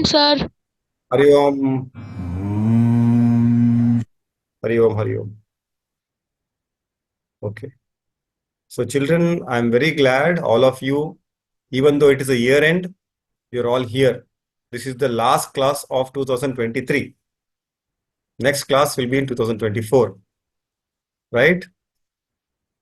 sir. Hari Om. Hari Om, Hari Om. Okay. So, children, I'm very glad all of you, even though it is a year end, you're all here. This is the last class of 2023. Next class will be in 2024, right?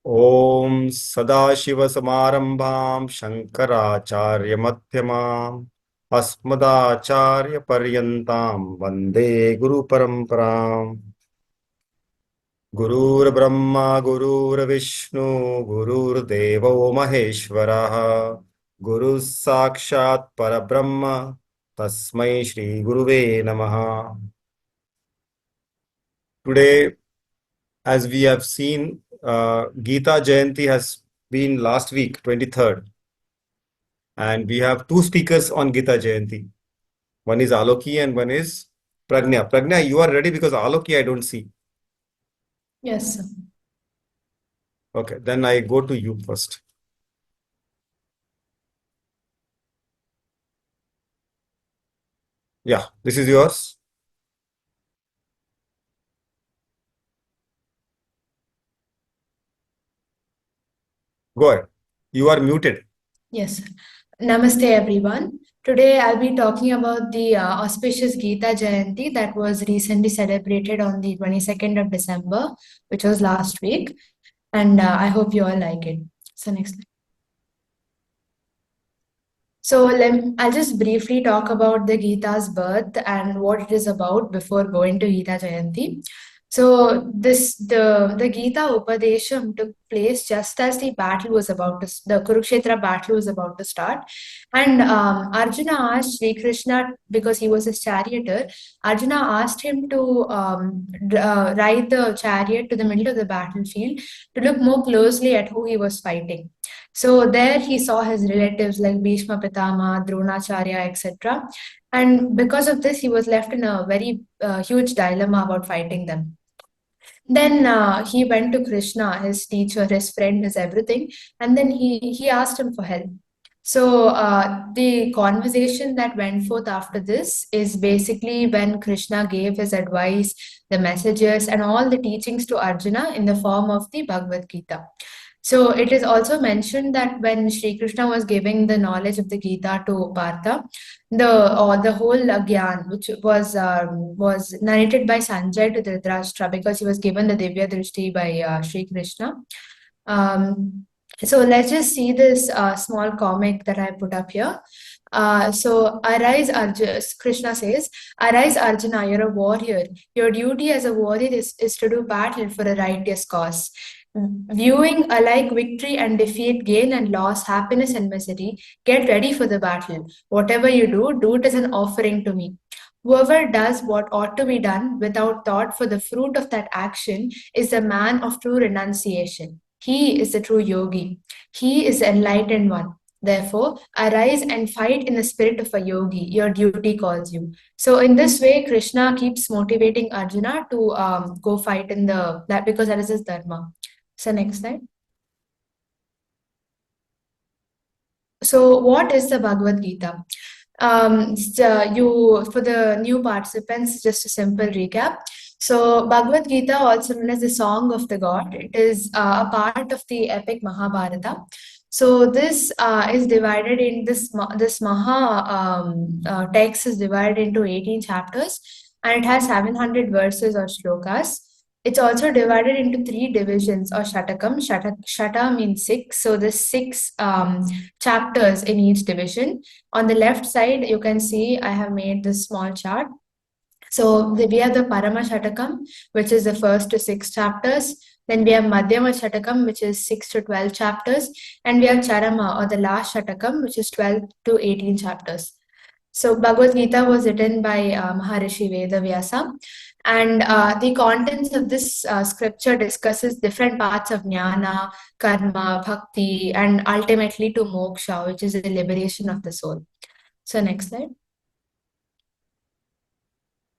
Om Sadashivasamarambham Shankaracharya Madhyamam Asmadacharya Paryantam Vande Guru Paramparam. गुरुर्ब्रह्मा गुरुर्विष्णु गुरुर्देवो महेश्वरः गुरुः साक्षात् परब्रह्म तस्मै श्री गुरुवे नमः. Today, as we have seen, Gita Jayanti has been last week, 23rd, and we have two speakers on Gita Jayanti. One is Aloki and one is Pragna. Pragna, you are ready because Aloki I don't see. Yes, sir. Okay, then I go to you first. Yeah, this is yours. Go ahead. You are muted. Yes. Namaste, everyone. Today I'll be talking about the auspicious Gita Jayanti that was recently celebrated on the 22nd of December, which was last week. And I hope you all like it. So, next slide. So I'll just briefly talk about the Gita's birth and what it is about before going to Gita Jayanti. So the Gita Upadesham took place just as the battle was about to the Kurukshetra battle was about to start, and Arjuna asked Sri Krishna, because he was his charioteer. Arjuna asked him to ride the chariot to the middle of the battlefield to look more closely at who he was fighting. So there he saw his relatives like Bhishma Pitama, Dronacharya, etc. And because of this, he was left in a very huge dilemma about fighting them. Then he went to Krishna, his teacher, his friend, his everything, and then he asked him for help. So the conversation that went forth after this is basically when Krishna gave his advice, the messages, and all the teachings to Arjuna in the form of the Bhagavad Gita. So it is also mentioned that when Sri Krishna was giving the knowledge of the Gita to Partha, the whole Gyan, which was narrated by Sanjay to Dhritarashtra, because he was given the Divya Drishti by Sri Krishna. So let's just see this small comic that I put up here. So arise, Arjuna. Krishna says, "Arise, Arjuna. You're a warrior. Your duty as a warrior is to do battle for a righteous cause." Viewing alike victory and defeat, gain and loss, happiness and misery, get ready for the battle. Whatever you do it as an offering to me. Whoever does what ought to be done without thought for the fruit of that action is the man of true renunciation. He is the true yogi. He is the enlightened one. Therefore, arise and fight in the spirit of a yogi. Your duty calls you. So, in this way, Krishna keeps motivating Arjuna to go fight in that, because that is his dharma. So next slide. So what is the Bhagavad Gita? For the new participants, just a simple recap. So Bhagavad Gita, also known as the Song of the God, it is a part of the epic Mahabharata. So this is divided in this text is divided into 18 chapters, and it has 700 verses or shlokas. It's also divided into three divisions or shatakam. Shata means six. So the six chapters in each division. On the left side, you can see I have made this small chart. So we have the Parama Shatakam, which is the first to six chapters. Then we have Madhyama Shatakam, which is 6 to 12 chapters. And we have Charama, or the last Shatakam, which is 12 to 18 chapters. So Bhagavad Gita was written by Maharishi Vedavyasa, and the contents of this scripture discusses different parts of jnana, karma, bhakti, and ultimately to moksha, which is the liberation of the soul. So next slide.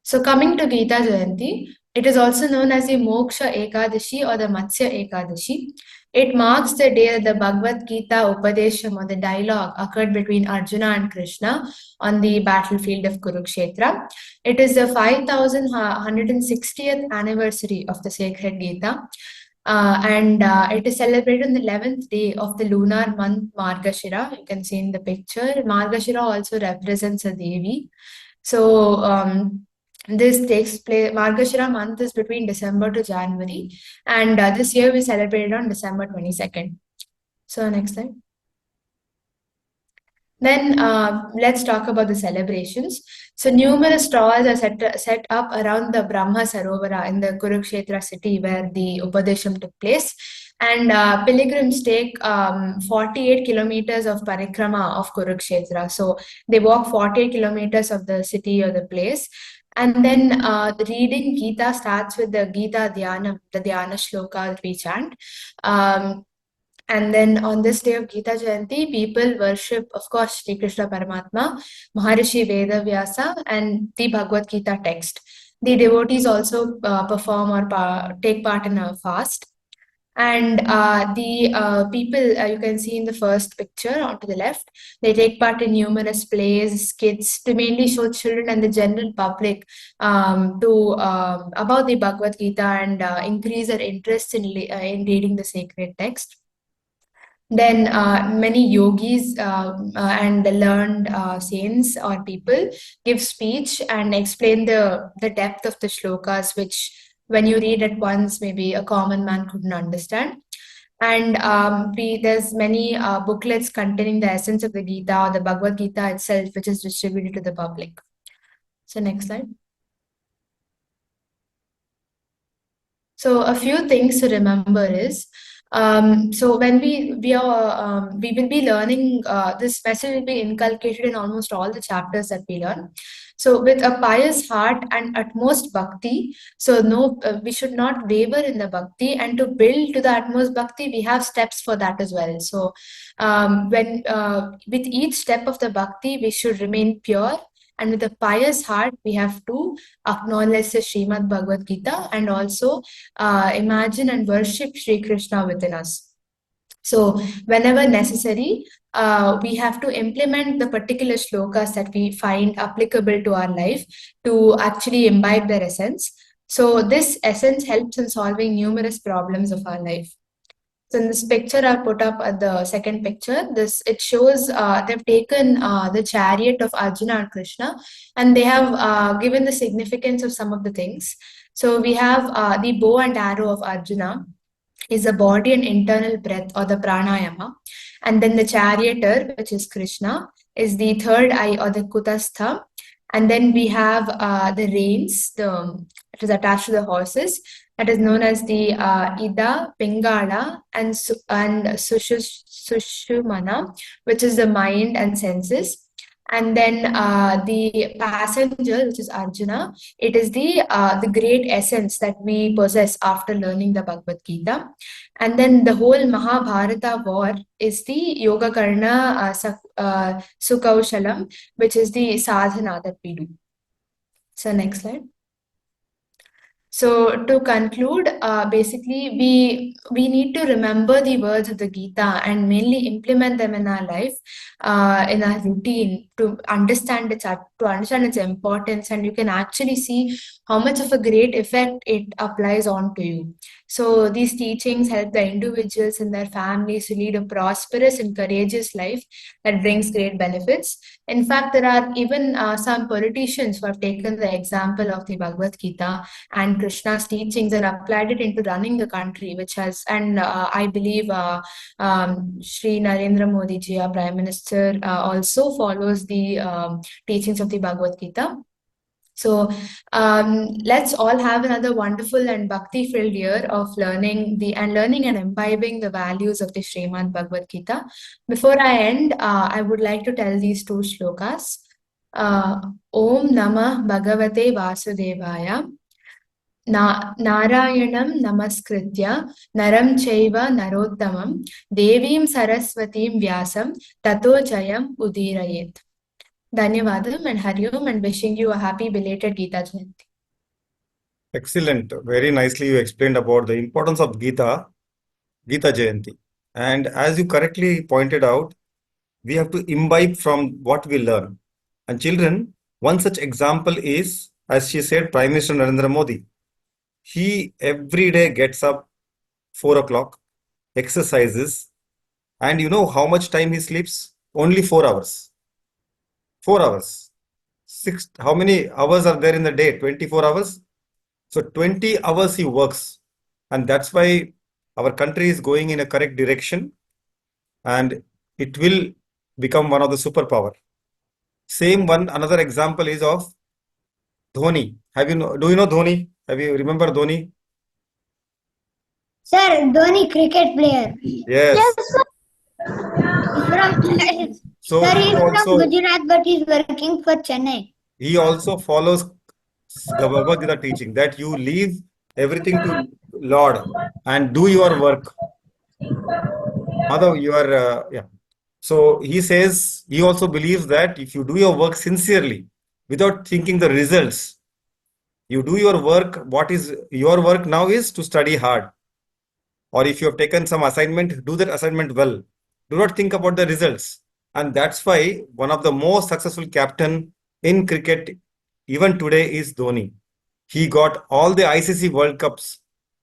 So coming to Gita Jayanti, it is also known as the Moksha Ekadashi or the Matsya Ekadashi. It marks the day that the Bhagavad Gita Upadesham, or the dialogue, occurred between Arjuna and Krishna on the battlefield of Kurukshetra. It is the 5160th anniversary of the sacred Gita. And it is celebrated on the 11th day of the lunar month Margashira. You can see in the picture. Margashira also represents a Devi. So this takes place. Margashira month is between December to January, and this year we celebrated on December 22nd. So next slide. Then let's talk about the celebrations. So numerous stalls are set up around the Brahma Sarovara in the Kurukshetra city where the Upadesham took place. And pilgrims take 48 kilometers of parikrama of Kurukshetra. So they walk 48 kilometers of the city or the place. And then reading Gita starts with the Gita Dhyana, the Dhyana shloka that we chant. And then on this day of Gita Jayanti, people worship, of course, Sri Krishna Paramatma, Maharishi Vedavyasa, and the Bhagavad Gita text. The devotees also perform or take part in a fast. And the people you can see in the first picture on to the left, they take part in numerous plays, skits to mainly show children and the general public about the Bhagavad Gita and increase their interest in reading the sacred text. Then many yogis and learned saints or people give speech and explain the depth of the shlokas, which when you read at once, maybe a common man couldn't understand. And there's many booklets containing the essence of the Gita or the Bhagavad Gita itself, which is distributed to the public. So next slide. So a few things to remember is, so when we will be learning, this message will be inculcated in almost all the chapters that we learn. So with a pious heart and utmost bhakti, so no, we should not waver in the bhakti, and to build to the utmost bhakti, we have steps for that as well. So when with each step of the bhakti, we should remain pure, and with a pious heart, we have to acknowledge the Srimad Bhagavad Gita and also imagine and worship Sri Krishna within us. So whenever necessary, we have to implement the particular shlokas that we find applicable to our life to actually imbibe their essence. So this essence helps in solving numerous problems of our life. So in this picture, I've put up at the second picture. It shows they've taken the chariot of Arjuna and Krishna, and they have given the significance of some of the things. So we have the bow and arrow of Arjuna is the body and internal breath or the pranayama, and then the charioteer, which is Krishna, is the third eye or the kutastha, and then we have the reins, it is attached to the horses, that is known as the Ida, Pingala, and Sushumana, which is the mind and senses. And then the passenger, which is Arjuna, it is the great essence that we possess after learning the Bhagavad Gita. And then the whole Mahabharata war is the Yoga Karna Sukhaushalam, which is the sadhana that we do. So next slide. So to conclude, basically we need to remember the words of the Gita and mainly implement them in our life, in our routine to understand its importance, and you can actually see how much of a great effect it applies on to you. So these teachings help the individuals and their families to lead a prosperous and courageous life that brings great benefits. In fact, there are even some politicians who have taken the example of the Bhagavad Gita and Krishna's teachings and applied it into running the country, which has, and I believe Shri Narendra Modi ji, our Prime Minister, also follows the teachings of the Bhagavad Gita. So let's all have another wonderful and bhakti-filled year of learning and imbibing the values of the Srimad Bhagavad Gita. Before I end, I would like to tell these two shlokas. Om Namah Bhagavate Vasudevaya. Narayanam Namaskritya Naram Chaiva Narottamam Devim Saraswatim Vyasam Tato Jayam Udirayet. Dhanyavadam and Hariom, and wishing you a happy belated Gita Jayanti. Excellent. Very nicely you explained about the importance of Gita. Gita Jayanti. And as you correctly pointed out, we have to imbibe from what we learn. And children, one such example is, as she said, Prime Minister Narendra Modi. He every day gets up 4 o'clock, exercises, and you know how much time he sleeps? Only 4 hours. 4 hours. Six, how many hours are there in the day? 24 hours. So 20 hours he works. And that's why our country is going in a correct direction and it will become one of the superpower. Same one, another example is of Dhoni. Do you know Dhoni? Have you remember Dhoni? Sir, Dhoni cricket player. Yes. He's from So Sir, he's from Gujarat, but he's working for Chennai. he also follows Bhagavad Gita teaching that you leave everything to Lord and do your work. Madhav, you are, yeah. So he says, he also believes that if you do your work sincerely, without thinking the results, you do your work, what is your work now is to study hard. Or if you have taken some assignment, do that assignment well. Do not think about the results. And that's why one of the most successful captain in cricket even today is Dhoni. He got all the ICC World Cups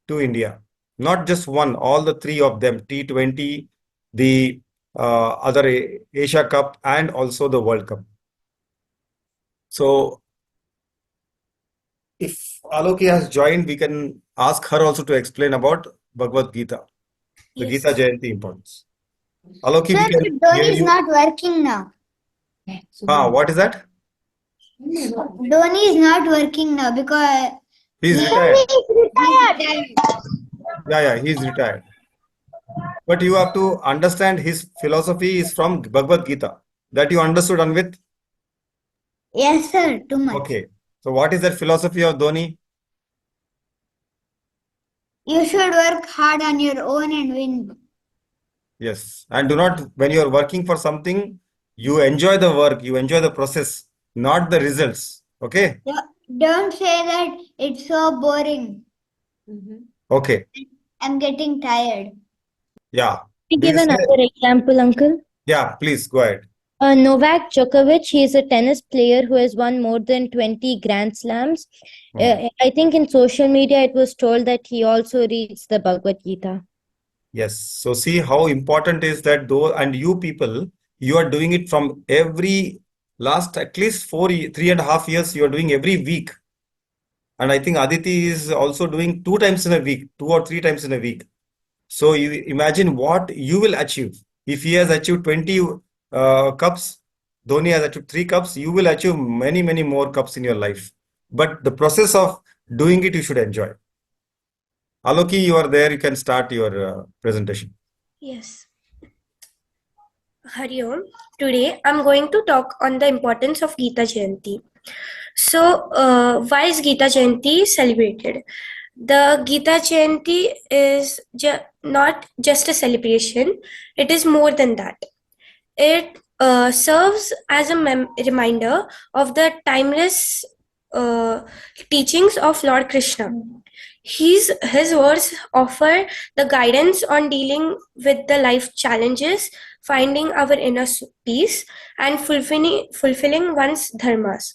to India. Not just one, all the three of them, T20, the other Asia Cup and also the World Cup. So if Aloki has joined, we can ask her also to explain about Bhagavad Gita, the Yes. Gita Jayanti importance. Aloki, Sir, we can Dhoni hear is you. not working now. What is that? Dhoni is not working now because He's he retired. is retired. Yeah, he's retired. But you have to understand his philosophy is from Bhagavad Gita. That you understood, Anvit? Yes, sir, too much. Okay. So what is that philosophy of Dhoni? You should work hard on your own and win. Yes. And do not, when you are working for something, you enjoy the work, you enjoy the process, not the results. Okay? Don't say that it's so boring. Okay. I'm getting tired. Yeah. Can I give They say, another example, Uncle? yeah, please go ahead. Novak Djokovic, he is a tennis player who has won more than 20 Grand Slams. I think in social media it was told that he also reads the Bhagavad Gita. Yes. So see how important is that though, and you people, you are doing it from every last at least 3.5 years, you are doing every week. And I think Aditi is also doing 2 times in a week, 2 or 3 times in a week. So you imagine what you will achieve. If he has achieved 20 cups, Dhoni has achieved 3 cups, you will achieve many, many more cups in your life. But the process of doing it, you should enjoy. Aloki, you are there. You can start your presentation. Yes. Hari Om. Today I'm going to talk on the importance of Gita Jayanti. So, why is Gita Jayanti celebrated? The Gita Jayanti is not just a celebration, it is more than that. It serves as a reminder of the timeless teachings of Lord Krishna. His words offer the guidance on dealing with the life challenges, finding our inner peace, and fulfilling one's dharmas.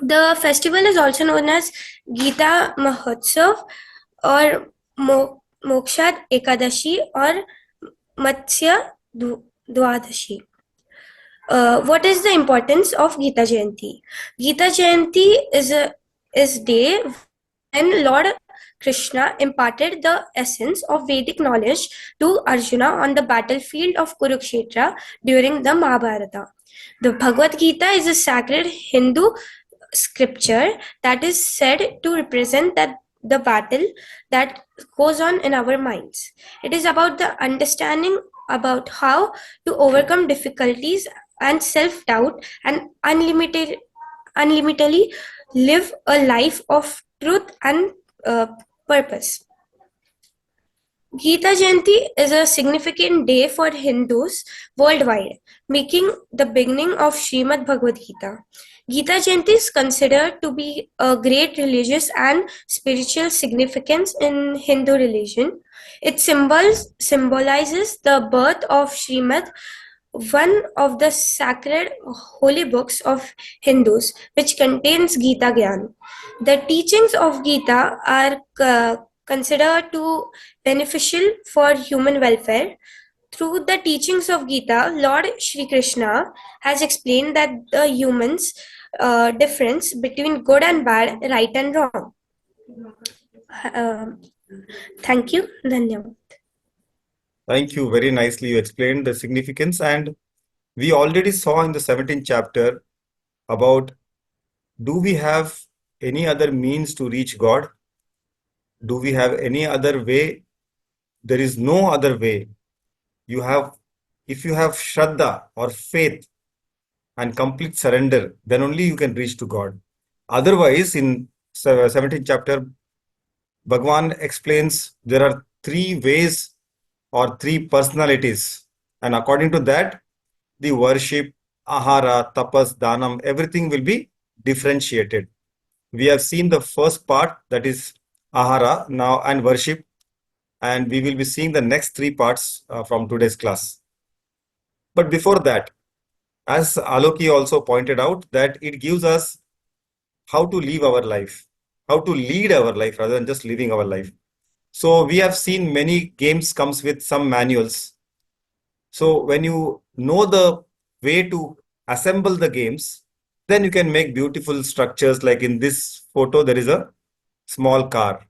The festival is also known as Gita Mahotsav or Moksha Ekadashi or Matsya Dwadashi. What is the importance of Gita Jayanti? Gita Jayanti is day when Lord Krishna imparted the essence of Vedic knowledge to Arjuna on the battlefield of Kurukshetra during the Mahabharata. The Bhagavad Gita is a sacred Hindu scripture that is said to represent the battle that goes on in our minds. It is about the understanding about how to overcome difficulties and self-doubt and unlimitedly live a life of truth and purpose. Gita Jayanti is a significant day for Hindus worldwide, making the beginning of Srimad Bhagavad Gita. Gita Jayanti is considered to be a great religious and spiritual significance in Hindu religion. It symbolizes the birth of Srimad, one of the sacred holy books of Hindus, which contains Gita Gyan. The teachings of Gita are considered to beneficial for human welfare. Through the teachings of Gita, Lord Shri Krishna has explained that the humans difference between good and bad, right and wrong. Um, Thank you. Dhanyavad. Thank you. Very nicely you explained the significance. And we already saw in the 17th chapter about, do we have any other means to reach God? Do we have any other way? There is no other way. You have, if you have Shraddha or faith and complete surrender, then only you can reach to God. Otherwise, in 17th chapter, Bhagwan explains there are three ways or three personalities. And according to that, the worship, ahaara, tapas, dhanam, everything will be differentiated. We have seen the first part, that is ahaara now, and worship, and we will be seeing the next three parts from today's class. But before that, as Aloki also pointed out, that it gives us how to live our life, how to lead our life rather than just living our life. So we have seen many games comes with some manuals. So when you know the way to assemble the games, then you can make beautiful structures. Like in this photo, there is a small car.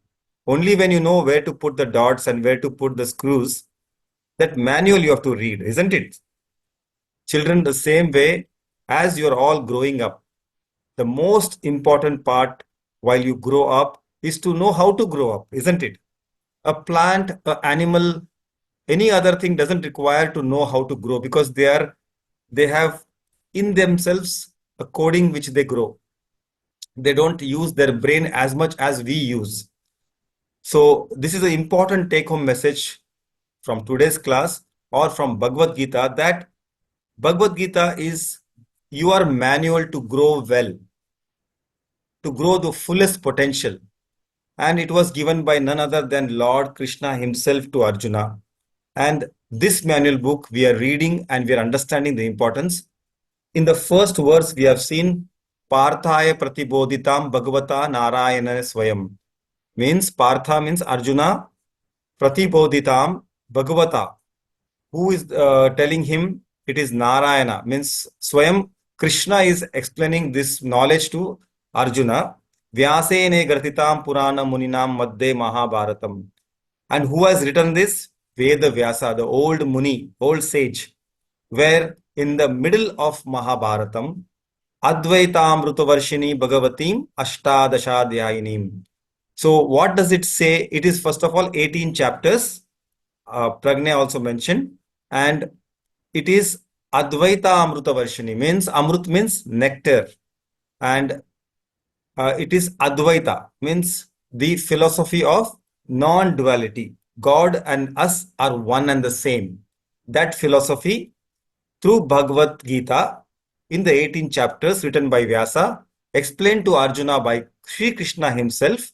Only when you know where to put the dots and where to put the screws, that manual you have to read, isn't it? Children, the same way, as you're all growing up, the most important part while you grow up is to know how to grow up, isn't it? A plant, an animal, any other thing doesn't require to know how to grow, because they have in themselves a coding which they grow. They don't use their brain as much as we use. So this is an important take home message from today's class or from Bhagavad Gita, that Bhagavad Gita is your manual to grow well, to grow the fullest potential. And it was given by none other than Lord Krishna himself to Arjuna. And this manual book we are reading and we are understanding the importance. In the first verse, we have seen Parthaya Pratibodhitam Bhagavata Narayana Swayam. Means Partha means Arjuna, Pratibodhitam Bhagavata. Who is telling him? It is Narayana. Means Swayam Krishna is explaining this knowledge to Arjuna. Vyasene Gratitam Purana Muninam Madde Mahabharatam. And who has written this? Veda Vyasa, the old Muni, old sage, where in the middle of Mahabharatam, Advaitamrutavarshini Bhagavatim Ashtadashadhyayinim. So what does it say? It is first of all 18 chapters, Pragna also mentioned, and it is Advaita Amrutavarshini, means Amrut means nectar, and it is Advaita, means the philosophy of non-duality. God and us are one and the same. That philosophy through Bhagavad Gita in the 18 chapters written by Vyasa, explained to Arjuna by Sri Krishna himself.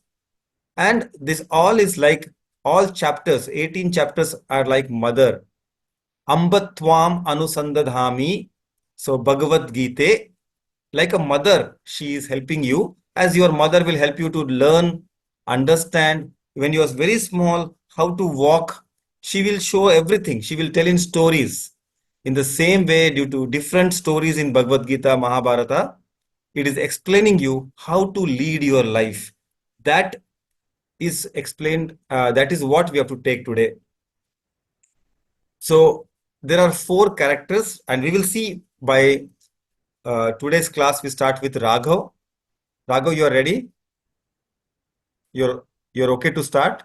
And this all is like, all chapters, 18 chapters are like mother. Ambatvam Anusandadhami. So Bhagavad Gita, like a mother, she is helping you, as your mother will help you to learn, understand. When you are very small, how to walk, she will show everything. She will tell in stories. In the same way, due to different stories in Bhagavad Gita, Mahabharata, it is explaining you how to lead your life. That is explained, that is what we have to take today. So there are four characters, and we will see by today's class, we start with Raghav. Raghav, you are ready? You're okay to start?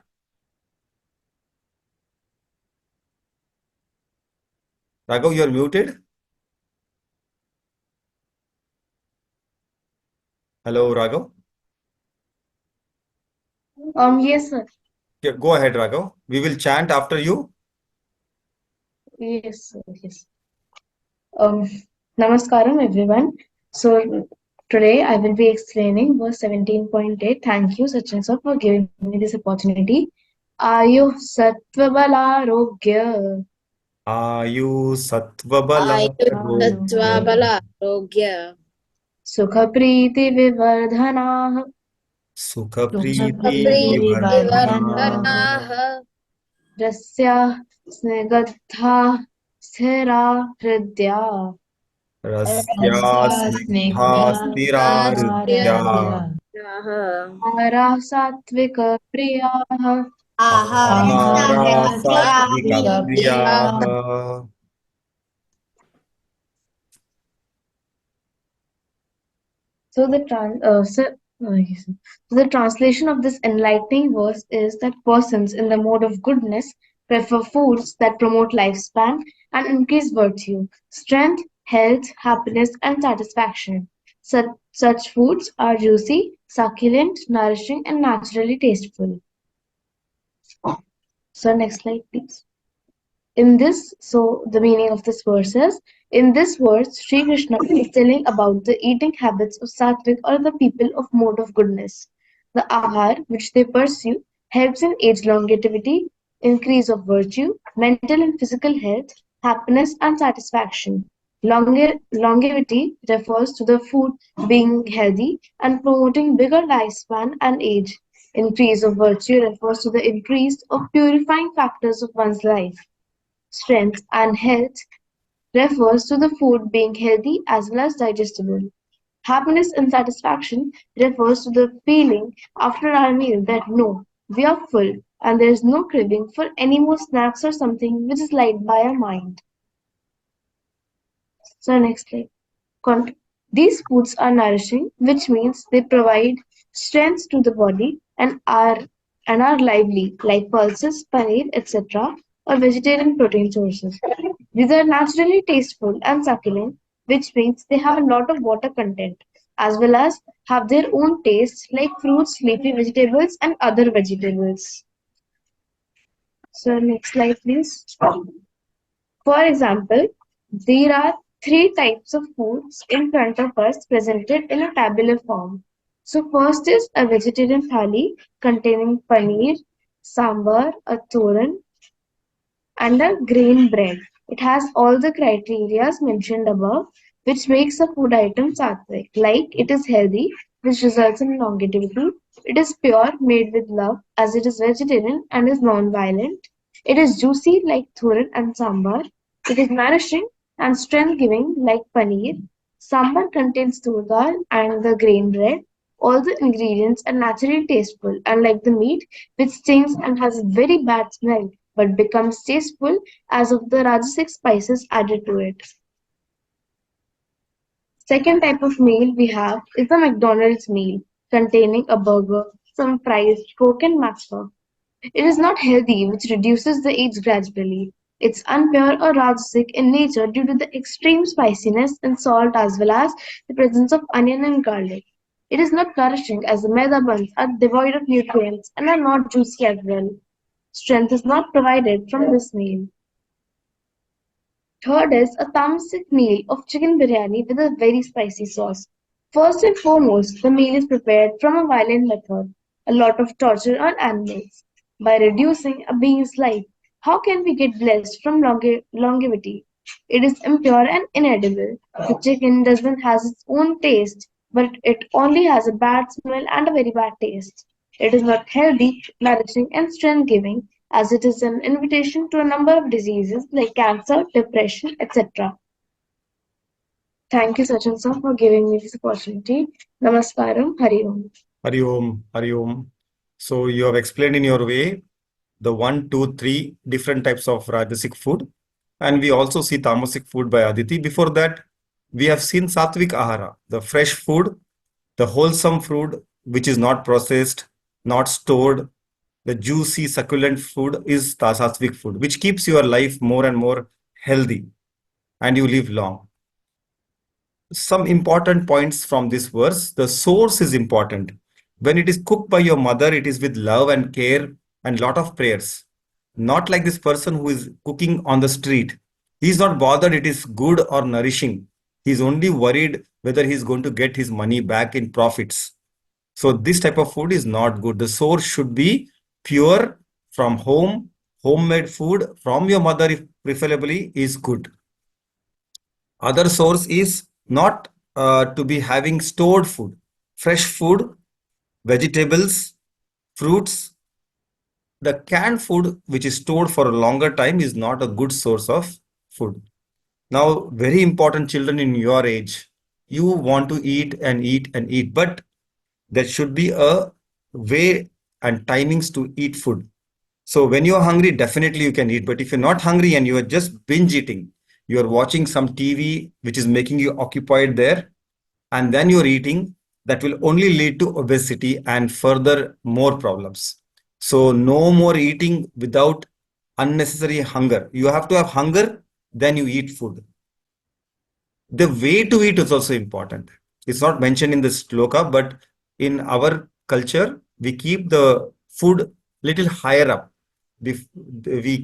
Raghav, you're muted. Hello, Raghav. Yes, sir. Yeah, go ahead, Raghav. We will chant after you. Yes, sir, yes. Um, Namaskaram, everyone. So today I will be explaining verse 17.8. Thank you, Sachin sir, for giving me this opportunity. Ayu Sattvabalarogya Ayu Sattvabala Arogya Arogya Arogya Sukha Preeti Vivardhanah Sukha Preeti Sukhapri Vivardhana Vivardhana Rasya Snegandha Sthira Hridya Rasya Rasya Snigdha Snigdha Stiraridya Ara Satvika Priyaः Ahara Ahara Satvika Satvika Priya Priyaha. So yes. So the translation of this enlightening verse is that persons in the mode of goodness prefer foods that promote lifespan and increase virtue, strength, health, happiness, and satisfaction. Such foods are juicy, succulent, nourishing, and naturally tasteful. So next slide, please. The meaning of this verse is, in this verse, Sri Krishna is telling about the eating habits of Sattvic or the people of mode of goodness. The ahaar which they pursue helps in age longevity, increase of virtue, mental and physical health, happiness and satisfaction. Longevity refers to the food being healthy and promoting bigger lifespan and age. Increase of virtue refers to the increase of purifying factors of one's life. Strength and health refers to the food being healthy as well as digestible. Happiness and satisfaction refers to the feeling after our meal that no, we are full and there is no craving for any more snacks or something which is liked by our mind. So next slide. These foods are nourishing, which means they provide strength to the body and are lively, like pulses, paneer, etc., or vegetarian protein sources. These are naturally tasteful and succulent, which means they have a lot of water content, as well as have their own taste, like fruits, leafy vegetables, and other vegetables. So next slide, please. For example, there are three types of foods in front of us presented in a tabular form. So first is a vegetarian thali containing paneer, sambar, a toran, and a grain bread. It has all the criteria mentioned above, which makes a food item sattvic. Like it is healthy, which results in longevity. It is pure, made with love, as it is vegetarian and is non-violent. It is juicy, like thuran and sambar. It is nourishing and strength-giving, like paneer. Sambar contains tur dal and the grain bread. All the ingredients are naturally tasteful, unlike the meat, which stings and has a very bad smell, but becomes tasteful as of the rajasic spices added to it. Second type of meal we have is the McDonald's meal, containing a burger, some fries, coke, and matzah. It is not healthy, which reduces the age gradually. It's unpure or rajasic in nature due to the extreme spiciness and salt as well as the presence of onion and garlic. It is not nourishing as the maida buns are devoid of nutrients and are not juicy as well. Strength is not provided from this meal. Third is a tamasic meal of chicken biryani with a very spicy sauce. First and foremost, the meal is prepared from a violent method, a lot of torture on animals. By reducing a being's life, how can we get blessed from longevity? It is impure and inedible. The chicken doesn't has its own taste, but it only has a bad smell and a very bad taste. It is not healthy, nourishing, and strength giving, as it is an invitation to a number of diseases like cancer, depression, etc. Thank you, Sachin sir, for giving me this opportunity. Namaskaram, Hari Om. Hari Om, Hari Om. So you have explained in your way the one, two, three different types of Rajasic food. And we also see Tamasic food by Aditi. Before that, we have seen Satvik Ahara, the fresh food, the wholesome food, which is not processed, not stored. The juicy, succulent food is Satvik food, which keeps your life more and more healthy and you live long. Some important points from this verse. The source is important. When it is cooked by your mother, it is with love and care and lot of prayers. Not like this person who is cooking on the street. He's not bothered it is good or nourishing. He's only worried whether he's going to get his money back in profits. So this type of food is not good. The source should be pure from home, homemade food from your mother, if preferably, is good. Other source is not to be having stored food, fresh food, vegetables, fruits. The canned food which is stored for a longer time is not a good source of food. Now, very important, children in your age, you want to eat and eat and eat, but there should be a way and timings to eat food. So when you're hungry, definitely you can eat. But if you're not hungry and you are just binge eating, you're watching some TV which is making you occupied there, and then you're eating, that will only lead to obesity and further more problems. So no more eating without unnecessary hunger. You have to have hunger, then you eat food. The way to eat is also important. It's not mentioned in the sloka, but in our culture, we keep the food little higher up. We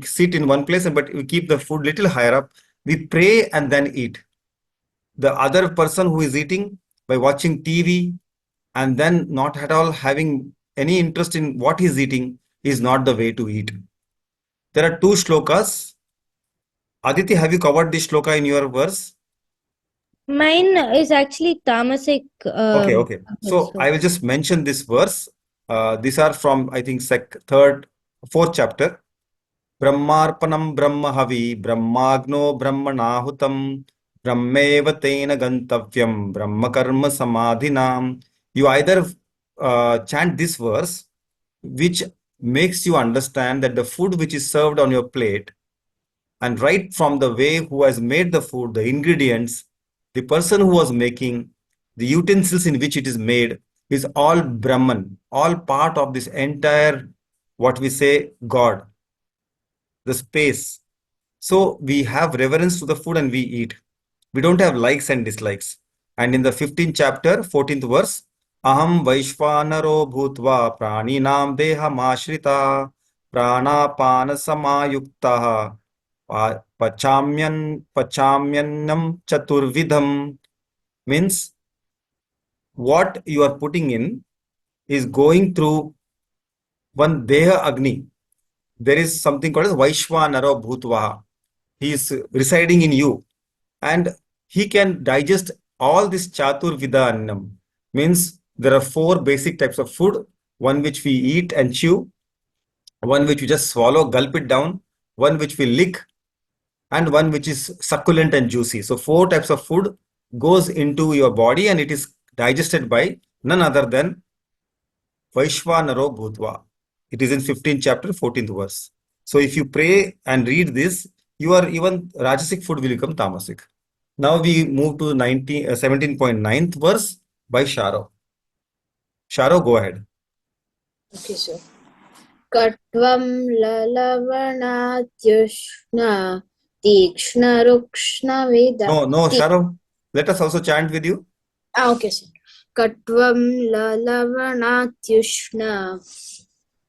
sit in one place, but we keep the food little higher up. We pray and then eat. The other person who is eating by watching TV and then not at all having any interest in what he's eating is not the way to eat. There are two shlokas. Aditi, have you covered this shloka in your verse? Mine is actually tamasic. Okay. So I will just mention this verse. These are from, I think, fourth chapter. Brahmarpanam Brahmahavi Brahmagno Brahmanahutam Brahmeva Tena Gantavyam Brahma Karma Samadhinam. You either chant this verse, which makes you understand that the food which is served on your plate, and right from the way who has made the food, the ingredients, the person who was making, the utensils in which it is made, is all Brahman, all part of this entire, what we say, God, the space. So we have reverence to the food and we eat. We don't have likes and dislikes. And in the 15th chapter, 14th verse, Aham Vaishvanaro Bhutva Praninam Deham Ashrita Pranapana Samayuktaha Pachamyannam Chaturvidham, means what you are putting in is going through one Deha Agni. There is something called as Vaishvanara Bhutva. He is residing in you and he can digest all this Chaturvida Annam. Means there are four basic types of food, one which we eat and chew, one which we just swallow, gulp it down, one which we lick, and one which is succulent and juicy. So four types of food goes into your body and it is digested by none other than Vaishvanaro Bhutva. It is in 15th chapter, 14th verse. So if you pray and read this, your even Rajasic food will become Tamasic. Now we move to 17.9th verse by Sharo. Sharo, go ahead. Okay, sir. Katvam lalavanatyushna tikshna rukshna veda. No, Sharo. Let us also chant with you. Okay, sir. Katvam lalavanatyushna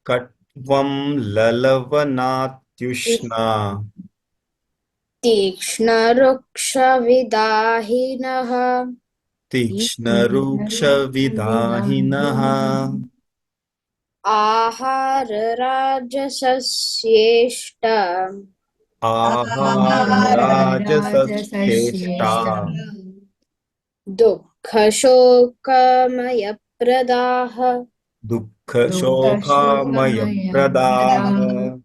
Katvam Lalavanatyushna tikshna ruksha vidahinaha Tikshna Ruksha Vidahinaha ahaara rajasasyeshta Ahaara Rajasasheshta dukkha shokamaya pradaha Dukkha Shokhamaya Pradaha.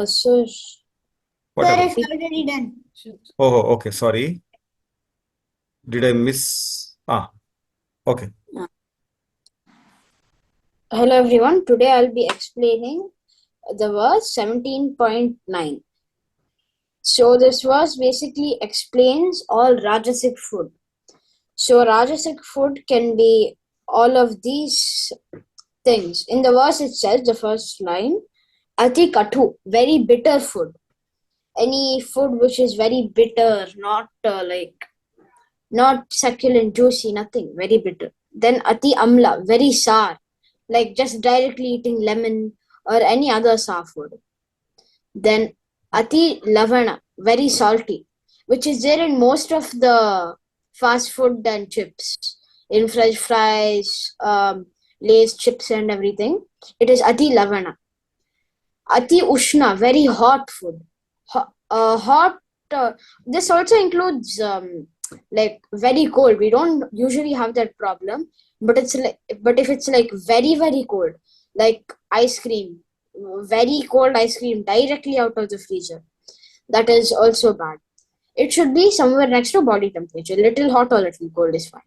so What Sir, happened? it's already done. Oh, okay. Sorry. Did I miss? Okay. hello everyone, today I'll be explaining the verse 17.9. So this verse basically explains all Rajasic food. So Rajasic food can be all of these things. In the verse it says, the first line, Ati Kathu, very bitter food. Any food which is very bitter, not like not succulent, juicy, nothing, very bitter. Then ati amla, very sour, like just directly eating lemon or any other sour food. Then ati lavana, very salty, which is there in most of the fast food and chips, in French fries, Lay's chips and everything. It is ati lavana. Ati ushna, very hot food. Hot. This also includes like very cold. We don't usually have that problem, but if it's like very cold, like ice cream, very cold ice cream directly out of the freezer, that is also bad. It should be somewhere next to body temperature. Little hot or little cold is fine.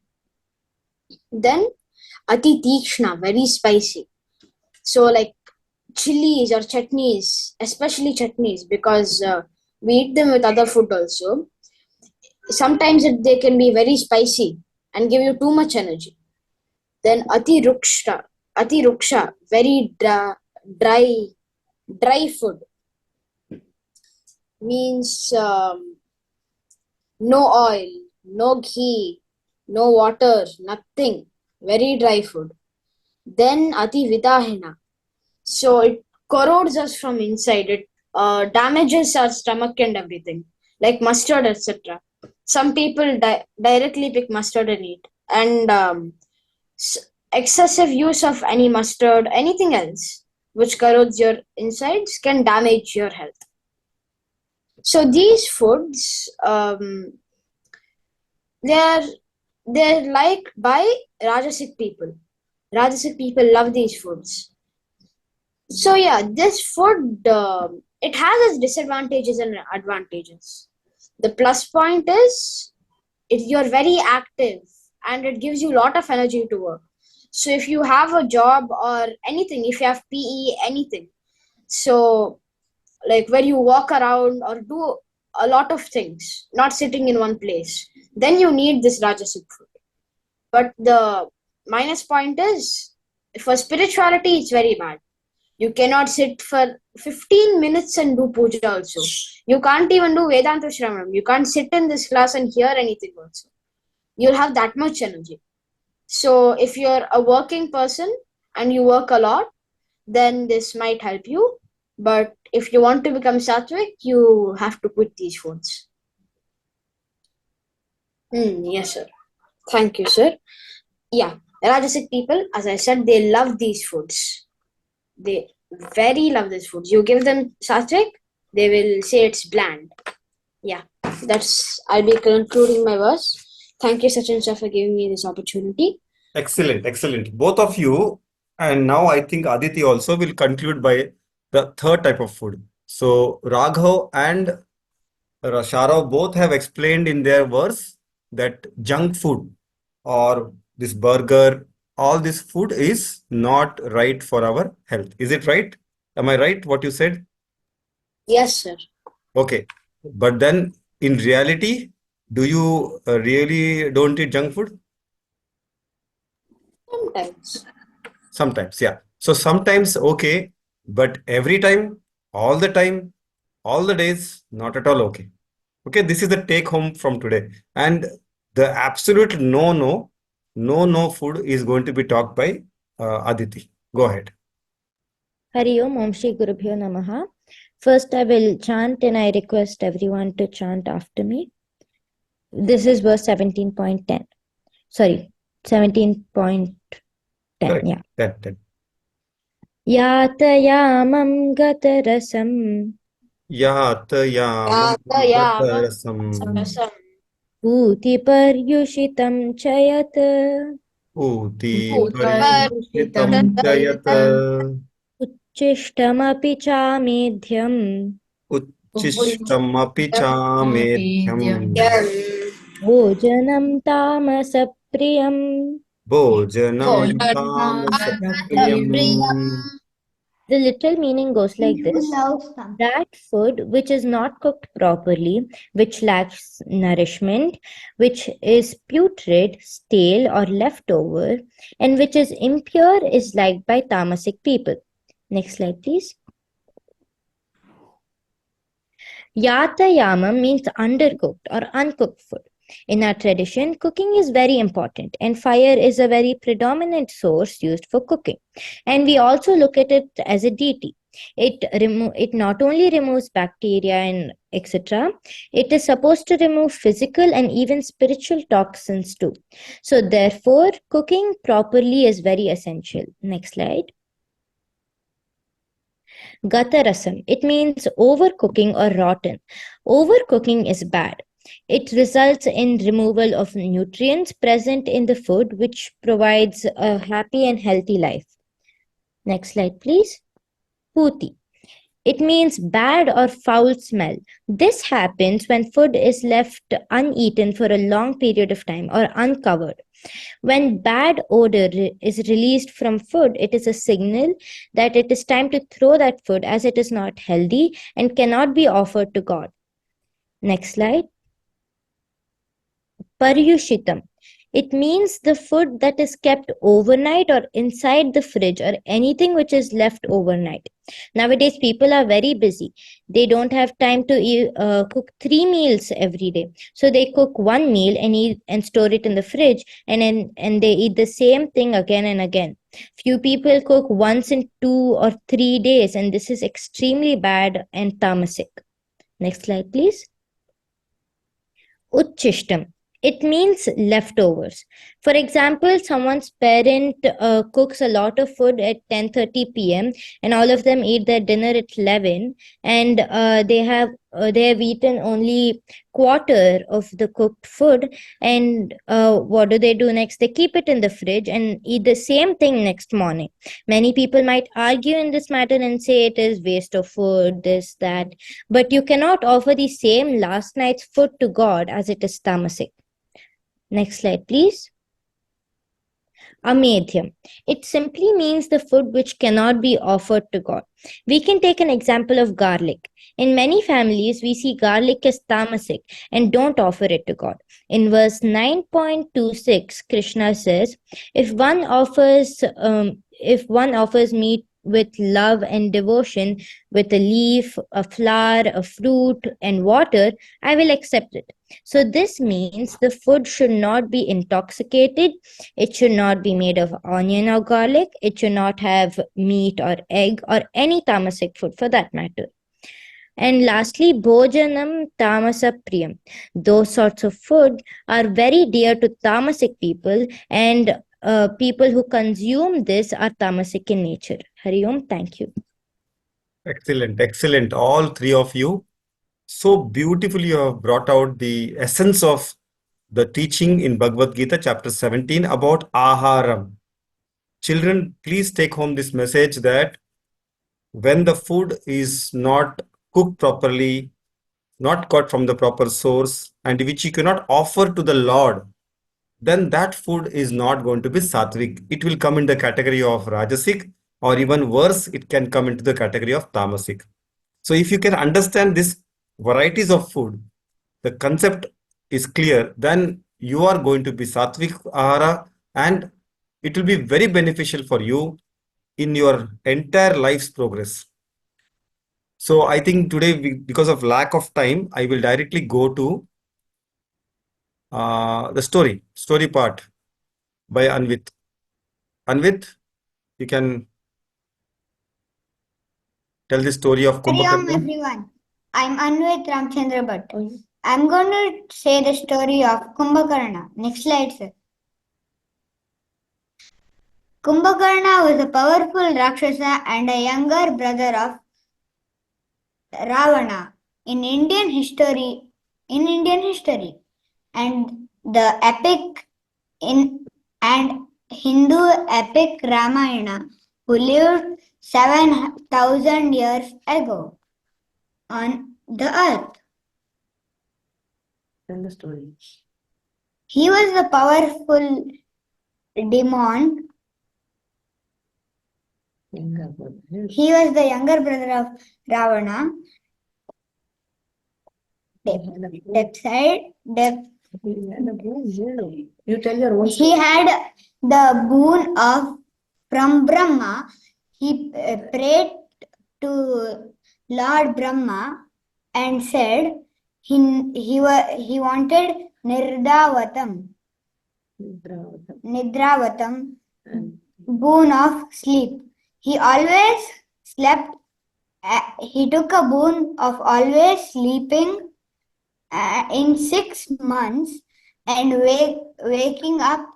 Then ati tikshna, very spicy. So like chilies or chutneys, especially chutneys, because we eat them with other food also. Sometimes they can be very spicy and give you too much energy. Then ati ruksha, very dry food, means no oil, no ghee, no water, nothing, very dry food. Then ati vidahina, so it corrodes us from inside. It damages our stomach and everything, like mustard, etc. Some people directly pick mustard and eat, and excessive use of any mustard, anything else which corrodes your insides, can damage your health. So these foods, they're liked by Rajasic people. Rajasic people love these foods. So yeah, this food, it has its disadvantages and advantages. The plus point is you're very active and it gives you a lot of energy to work. So if you have a job or anything, if you have PE, anything, so like where you walk around or do a lot of things, not sitting in one place, then you need this Rajasic food. But the minus point is, for spirituality, it's very bad. You cannot sit for 15 minutes and do puja also. You can't even do Vedanta Shravanam. You can't sit in this class and hear anything also. You'll have that much energy. So if you're a working person and you work a lot, then this might help you. But if you want to become sattvic, you have to quit these foods. Yes, sir. Thank you, sir. Yeah, Rajasic people, as I said, they love these foods. They very love these foods. You give them sattvic, they will say it's bland. Yeah, I'll be concluding my verse. Thank you, Sachin sir, for giving me this opportunity. Excellent, excellent. Both of you, and now I think Aditi also will conclude by the third type of food. So Raghav and Sharav both have explained in their verse that junk food or this burger, all this food is not right for our health. Is it right? Am I right what you said? Yes, sir. Okay. But then in reality, do you really don't eat junk food? Sometimes. Sometimes, yeah. So sometimes, okay, but every time, all the days, not at all okay. Okay, this is the take home from today. And the absolute no food is going to be talked by Aditi. Go ahead. Hari Om, Om Shri Gurubhyo Namaha. First, I will chant and I request everyone to chant after me. This is verse 17.10. Sorry, 17.10. Correct. Yeah. That. Yatayamam gatarasam Yatayamam gatarasam Bhuti paryushitam chayat Uti Paryushitam paryushitam Uchishtamapi chamedhyam Uchishtam-api chamedhyam Bhojanam tamasapriyam. Bhojanam tamasapriyam. The literal meaning goes like You this. love something. That food which is not cooked properly, which lacks nourishment, which is putrid, stale or leftover, and which is impure is liked by tamasic people. Next slide, please. Yatayama means undercooked or uncooked food. In our tradition, cooking is very important, and fire is a very predominant source used for cooking. And we also look at it as a deity. It not only removes bacteria and etc. It is supposed to remove physical and even spiritual toxins too. So therefore, cooking properly is very essential. Next slide. Gatarasam. It means overcooking or rotten. Overcooking is bad. It results in removal of nutrients present in the food, which provides a happy and healthy life. Next slide, please. Puti. It means bad or foul smell. This happens when food is left uneaten for a long period of time or uncovered. When bad odor is released from food, it is a signal that it is time to throw that food as it is not healthy and cannot be offered to God. Next slide. Paryushitam. It means the food that is kept overnight or inside the fridge or anything which is left overnight. Nowadays, people are very busy. They don't have time to cook 3 meals every day. So they cook one meal and eat and store it in the fridge, and they eat the same thing again and again. Few people cook once in 2 or 3 days, and this is extremely bad and tamasic. Next slide, please. Uchishtam. It means leftovers. For example, someone's parent cooks a lot of food at 10:30 p.m. and all of them eat their dinner at 11, and they have eaten only quarter of the cooked food. And what do they do next? They keep it in the fridge and eat the same thing next morning. Many people might argue in this matter and say it is waste of food, this, that, but you cannot offer the same last night's food to God as it is tamasic. Next slide, please. Amedhyam. It simply means the food which cannot be offered to God. We can take an example of garlic. In many families, we see garlic as tamasic and don't offer it to God. In verse 9.26, Krishna says, if one offers meat with love and devotion, with a leaf, a flower, a fruit, and water, I will accept it. So this means the food should not be intoxicated. It should not be made of onion or garlic. It should not have meat or egg or any tamasic food for that matter. And lastly, bhojanam tamasa priyam. Those sorts of food are very dear to tamasic people, and people who consume this are tamasic in nature. Hari Om, thank you. Excellent, excellent. All three of you. So beautifully you have brought out the essence of the teaching in Bhagavad Gita, chapter 17, about aharam. Children, please take home this message that when the food is not cooked properly, not got from the proper source, and which you cannot offer to the Lord, then that food is not going to be sattvic. It will come in the category of rajasic, or even worse, it can come into the category of tamasic. So if you can understand these varieties of food, the concept is clear, then you are going to be sattvic ahara, and it will be very beneficial for you in your entire life's progress. So I think today, because of lack of time, I will directly go to the story part by Anvit. Anvit, you can tell the story of Hari Om, Kumbhakarna. everyone. I'm Anvit Ramchandra Bhatt. I'm going to say the story of Kumbhakarna. Next slide, sir. Kumbhakarna was a powerful Rakshasa and a younger brother of Ravana in Indian history, and the epic and Hindu epic Ramayana, who lived 7,000 years ago on the earth. Tell the story. He was the powerful demon. He was the younger brother of Ravana. You tell your own He story. had the boon of from Brahma. He prayed to Lord Brahma and said he wanted Nirdavatam. Nidravatam. And Boon of sleep. He always slept. He took a boon of always sleeping in 6 months and waking up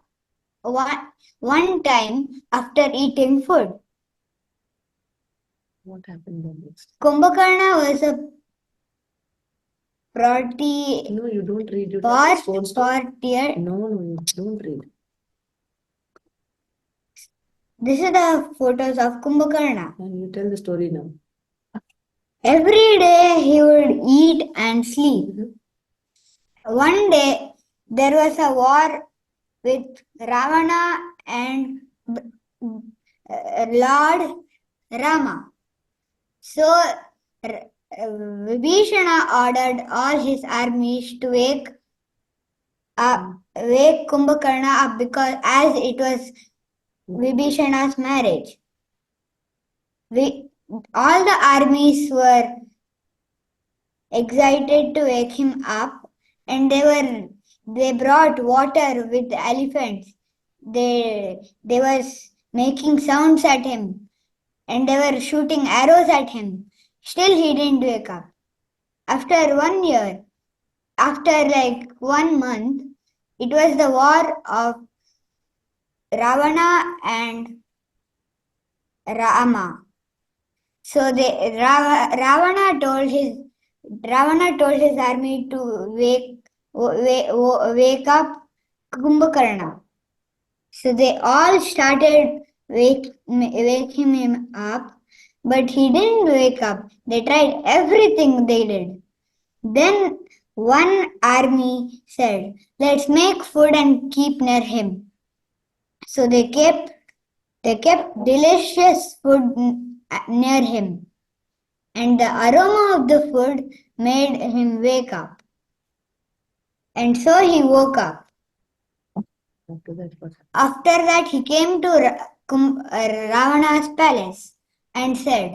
one time after eating food. what happened then next? Kumbhakarna was a proti No, you don't read. You're not supposed to. portier. No, you don't read. This is the photos of Kumbhakarna. And you tell the story now. Every day he would eat and sleep. Mhm. One day there was a war with Ravana and Lord Rama. So Vibhishana ordered all his armies to wake Kumbhakarna up because as it was Vibhishana's marriage. All the armies were excited to wake him up, and they brought water with the elephants. They was making sounds at him, and they were shooting arrows at him. Still he didn't wake up. After 1 year, after like 1 month, it was the war of Ravana and Rama. So Ravana told his army to wake up Kumbhakarna. So they all started waking him up, but he didn't wake up. They tried everything they did. Then one army said, "Let's make food and keep near him." So they kept delicious food near him, and the aroma of the food made him wake up. And so he woke up. After that, what happened? After that, he came to Ravana's palace and said,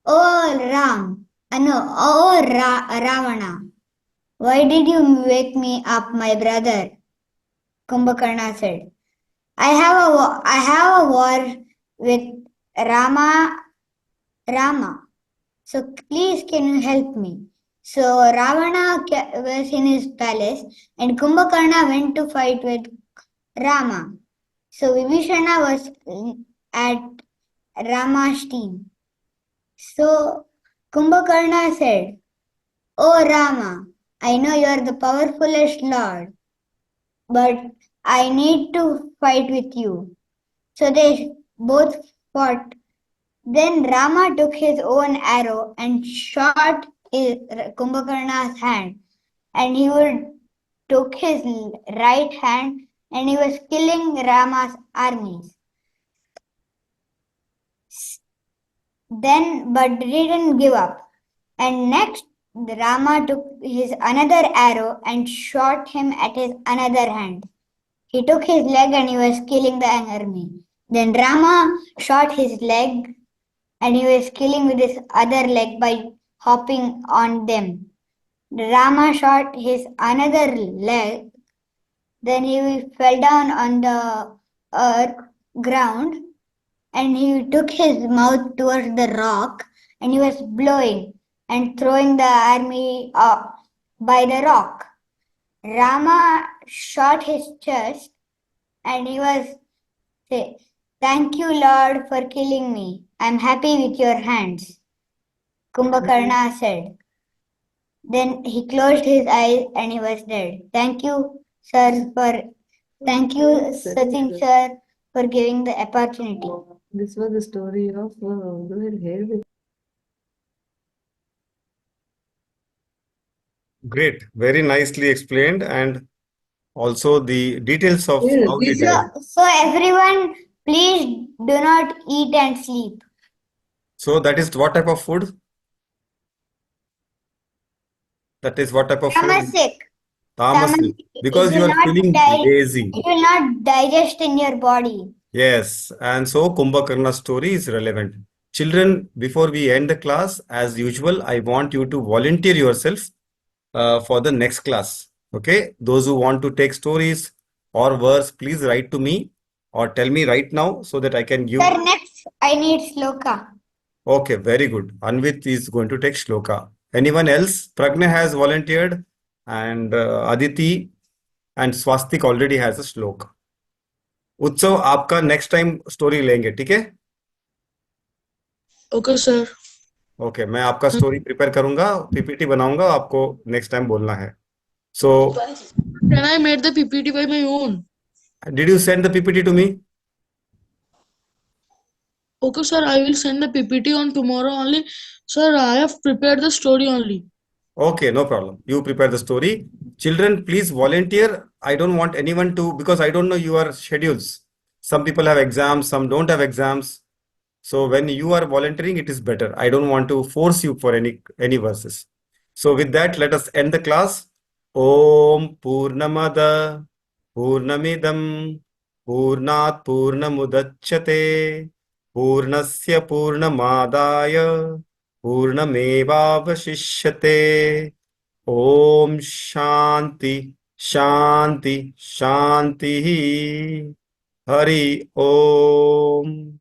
"Oh Ravana, why did you wake me up, my brother?" Kumbhakarna said, I have a war with Rama. So please can you help me?" So Ravana was in his palace and Kumbhakarna went to fight with Rama. So Vibhishana was at Rama's team. So Kumbhakarna said, "Oh Rama, I know you are the powerfulest lord, but I need to fight with you." So they both fought. Then Rama took his own arrow and shot Kumbhakarna's hand, and he took his right hand and he was killing Rama's armies. But didn't give up. And next, Rama took his another arrow and shot him at his another hand. He took his leg and he was killing the army. Then Rama shot his leg and he was killing with his other leg by hopping on them. Rama shot his another leg. Then he fell down on the ground and he took his mouth towards the rock and he was blowing and throwing the army by the rock. Rama shot his chest and he was saying, "Thank you, Lord, for killing me. I'm happy with your hands," Kumbhakarna said. Then he closed his eyes and he was dead. Thank you, Sachin sir, for giving the opportunity. This was the story of go ahead, here. Great, very nicely explained, and also the details of Yeah, how they these did are- it. So everyone, please do not eat and sleep. So that is what type of food? That is what type of food? Tamasic. Tamasic. Because It you will are not feeling lazy. It will not digest in your body. Yes, and so Kumbhakarna's story is relevant. Children, before we end the class, as usual, I want you to volunteer yourself for the next class. Okay, those who want to take stories or verse, please write to me or tell me right now so that I can give. Sir, next I need sloka. Okay, very good. Anvit is going to take shloka. Anyone else? Pragna has volunteered, and Aditi and Swastik already has a श्लोक. उत्सव आपका next time story लेंगे, ठीक है? Okay sir. Okay, मैं आपका story prepare करूंगा, PPT बनाऊंगा, आपको नेक्स्ट टाइम बोलना है. So, Can I make the PPT by my own? did you send the PPT to me? Okay sir, I will send the PPT on tomorrow only. Sir, I have prepared the story only. Okay, no problem. You prepare the story. Children, please volunteer. I don't want anyone to, because I don't know your schedules. Some people have exams, some don't have exams. So when you are volunteering, it is better. I don't want to force you for any verses. So with that, let us end the class. Om Purnamada Purnamidam Purnat Purnamudachyate Purnasya Purnamadaya Purnamevavashishyate. Om Shanti Shanti Shanti. Hari Om.